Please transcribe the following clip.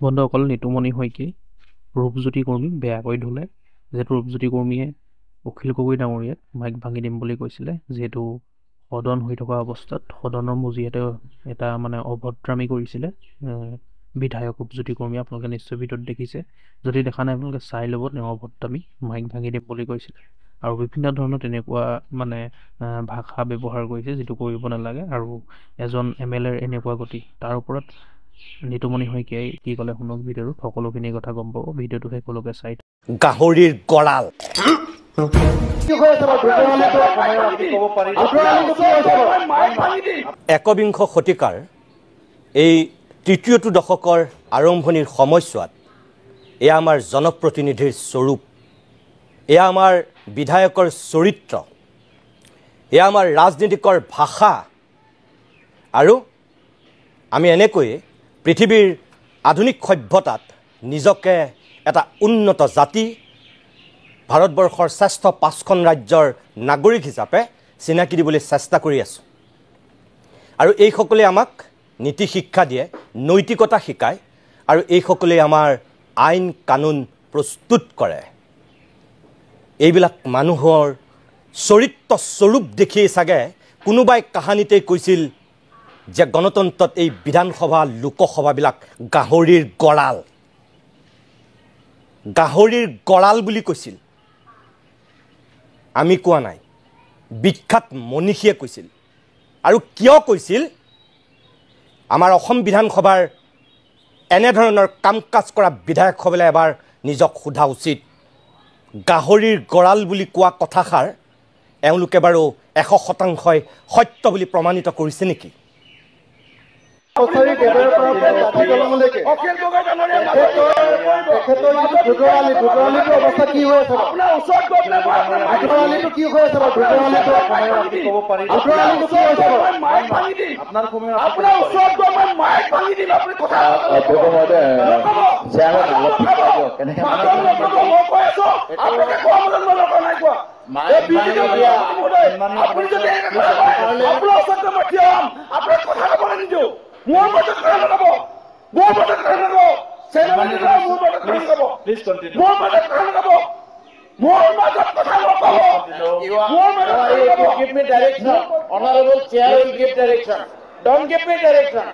বন্ধুসকল, নিতুমণি শইকীয়াই ৰূপজ্যোতি কৰ্মীক বেয়াকৈ ধুলে। যিহেতু ৰূপজ্যোতি কৰ্মীয়ে অখিল গগৈ ডাঙৰীয়াক মাইক ভাঙি দিম বুলি কৈছিলে, যিহেতু সদন হৈ থকা অৱস্থাত সদনৰ মজিয়াতে এটা অভদ্ৰামী কৰিছিলে বিধায়ক ৰূপজ্যোতি কৰ্মী। আপোনালোকে নিশ্চয় ভিডিঅ'ত দেখিছে, যদি দেখা নাই আপোনালোকে চাই ল'ব। তেওঁ অভদ্ৰামী মাইক ভাঙি দিম বুলি কৈছিলে আৰু বিভিন্ন ধৰণৰ তেনেকুৱা ভাষা ব্যৱহাৰ কৰিছে, যিটো কৰিব নালাগে। আৰু এজন MLAৰ এনেকুৱা গতি, তাৰ ওপৰত নিতুমণি শইকীয়াই কি ক'লে শুনক ভিডিঅ'টোত, সকলোখিনি কথা গম পাব। ভিডিঅ'টো সকলোকে চাই গাহৰিৰ গড়াল একবিংশ শতিকাৰ এই তৃতীয়টো দশকৰ আৰম্ভণিৰ সময়ছোৱাত এয়া আমাৰ জনপ্ৰতিনিধিৰ স্বৰূপ, এয়া আমাৰ বিধায়কৰ চৰিত্ৰ, এয়া আমাৰ ৰাজনীতিকৰ ভাষা। আৰু আমি এনেকৈ পৃথিৱীৰ আধুনিক সভ্যতাত নিজকে এটা উন্নত জাতি, ভাৰতবৰ্ষৰ শ্ৰেষ্ঠ 5খন ৰাজ্যৰ নাগৰিক হিচাপে চিনাকি দিবলৈ চেষ্টা কৰি আছোঁ। আৰু এইসকলে আমাক নীতি শিক্ষা দিয়ে, নৈতিকতা শিকায়, আৰু এইসকলে আমাৰ আইন কানুন প্ৰস্তুত কৰে। এইবিলাক মানুহৰ চৰিত্ৰ স্বৰূপ দেখিয়েই চাগে কোনোবাই কাহানিতে কৈছিল যে গণতন্ত্ৰত এই বিধানসভা লোকসভাবিলাক গাহৰিৰ গড়াল, গাহৰিৰ গড়াল বুলি কৈছিল। আমি কোৱা নাই, বিখ্যাত মনীষীয়ে কৈছিল। আৰু কিয় কৈছিল? আমাৰ অসম বিধানসভাৰ এনেধৰণৰ কাম কাজ কৰা বিধায়কসকলে এবাৰ নিজক সোধা উচিত। গাহৰিৰ গড়াল বুলি কোৱা কথাষাৰ এওঁলোকে বাৰু 100% সত্য বুলি প্ৰমাণিত কৰিছে নেকি? Please continue. Give me direction. Honorable Chair will give direction. Don't give me direction.